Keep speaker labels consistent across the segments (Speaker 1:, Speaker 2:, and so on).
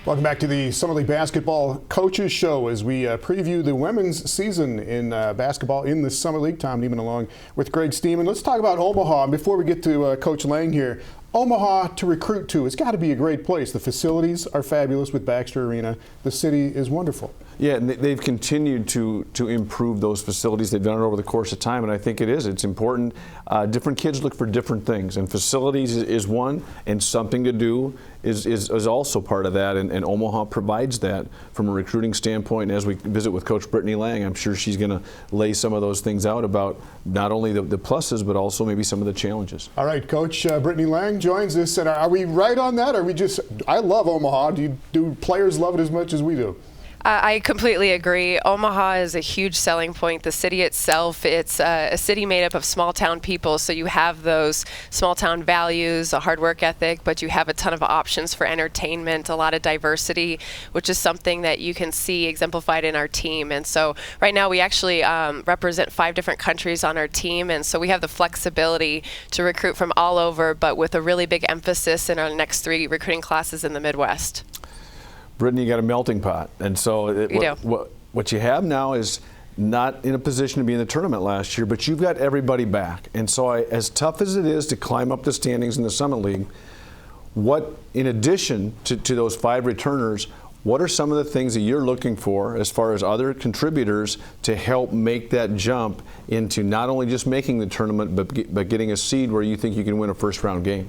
Speaker 1: Welcome back to the Summer League Basketball Coaches Show as we preview the women's season in basketball in the Summer League. Tom Neiman along with Greg Steeman. Let's talk about Omaha. And before we get to Coach Lange here, Omaha to recruit to, it's got to be a great place. The facilities are fabulous with Baxter Arena. The city is wonderful.
Speaker 2: Yeah, and they've continued to improve those facilities. They've done it over the course of time, and I think it's important. Different kids look for different things, and facilities is one, and something to do is also part of that, and Omaha provides that from a recruiting standpoint. And as we visit with Coach Brittany Lange, I'm sure she's going to lay some of those things out about not only the pluses, but also maybe some of the challenges.
Speaker 1: All right, Coach Brittany Lange joins us, and are we right on that? Are we just, I love Omaha. Do players love it as much as we do?
Speaker 3: I completely agree. Omaha is a huge selling point. The city itself, it's a city made up of small town people, so you have those small town values, a hard work ethic, but you have a ton of options for entertainment, a lot of diversity, which is something that you can see exemplified in our team. And so right now we actually represent 5 different countries on our team, and so we have the flexibility to recruit from all over, but with a really big emphasis in our next 3 recruiting classes in the Midwest.
Speaker 2: Brittany, you got a melting pot, and so what you have now is not in a position to be in the tournament last year, but you've got everybody back. And so as tough as it is to climb up the standings in the Summit League, what, in addition to those 5 returners, what are some of the things that you're looking for as far as other contributors to help make that jump into not only just making the tournament, but getting a seed where you think you can win a first-round game?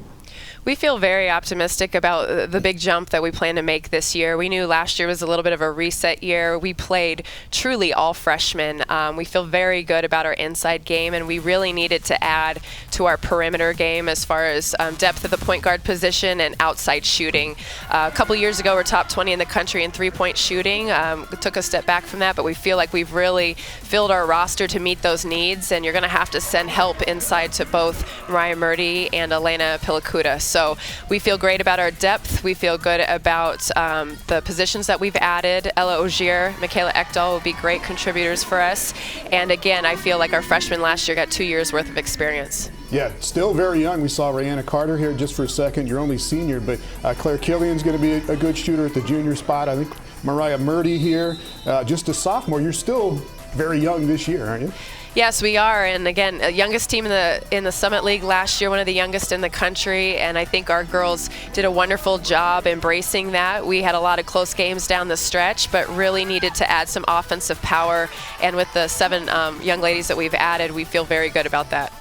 Speaker 3: We feel very optimistic about the big jump that we plan to make this year. We knew last year was a little bit of a reset year. We played truly all freshmen. We feel very good about our inside game, and we really needed to add to our perimeter game as far as depth of the point guard position and outside shooting. A couple years ago, we're top 20 in the country in three-point shooting. We took a step back from that, but we feel like we've really filled our roster to meet those needs, and you're going to have to send help inside to both Mariah Murdy and Elena Pilacuda. So we feel great about our depth. We feel good about the positions that we've added. Ella Ogier, Michaela Ekdahl will be great contributors for us. And again, I feel like our freshmen last year got 2 years worth of experience.
Speaker 1: Yeah, still very young. We saw Rayanna Carter here just for a second. You're only senior, but Claire Killian's going to be a good shooter at the junior spot. I think Mariah Murdy here, just a sophomore. You're still very young this year, aren't you?
Speaker 3: Yes, we are, and again, youngest team in the Summit League last year, one of the youngest in the country, and I think our girls did a wonderful job embracing that. We had a lot of close games down the stretch, but really needed to add some offensive power, and with the 7 young ladies that we've added, we feel very good about that.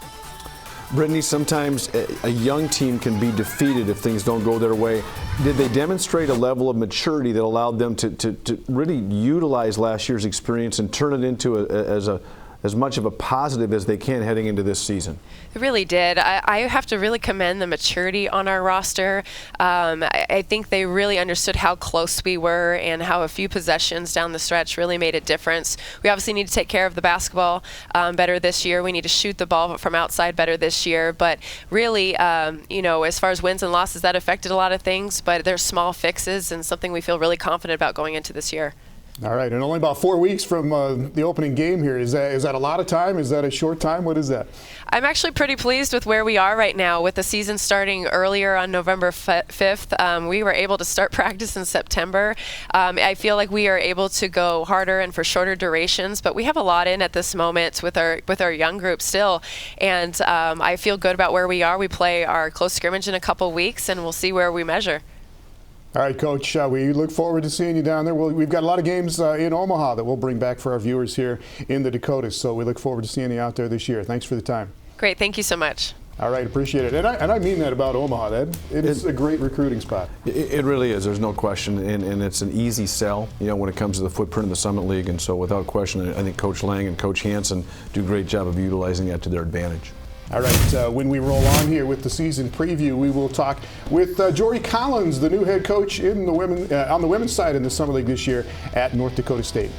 Speaker 2: Brittany, sometimes a young team can be defeated if things don't go their way. Did they demonstrate a level of maturity that allowed them to really utilize last year's experience and turn it into as much of a positive as they can heading into this season?
Speaker 3: It really did. I have to really commend the maturity on our roster. I think they really understood how close we were and how a few possessions down the stretch really made a difference. We obviously need to take care of the basketball better this year. We need to shoot the ball from outside better this year. But really, as far as wins and losses, that affected a lot of things. But there's small fixes and something we feel really confident about going into this year.
Speaker 1: All right, and only about 4 weeks from the opening game here. Is that a lot of time? Is that a short time? What is that?
Speaker 3: I'm actually pretty pleased with where we are right now. With the season starting earlier on November 5th, we were able to start practice in September. I feel like we are able to go harder and for shorter durations, but we have a lot in at this moment with our young group still. And I feel good about where we are. We play our close scrimmage in a couple weeks, and we'll see where we measure.
Speaker 1: All right, Coach, we look forward to seeing you down there. We've got a lot of games in Omaha that we'll bring back for our viewers here in the Dakotas, so we look forward to seeing you out there this year. Thanks for the time.
Speaker 3: Great. Thank you so much.
Speaker 1: All right, appreciate it. And I mean that about Omaha. It is a great recruiting spot.
Speaker 2: It really is. There's no question, and it's an easy sell, when it comes to the footprint of the Summit League. And so without question, I think Coach Lange and Coach Hansen do a great job of utilizing that to their advantage.
Speaker 1: All right, when we roll on here with the season preview, we will talk with Jory Collins, the new head coach on the women's side in the Summer League this year at North Dakota State.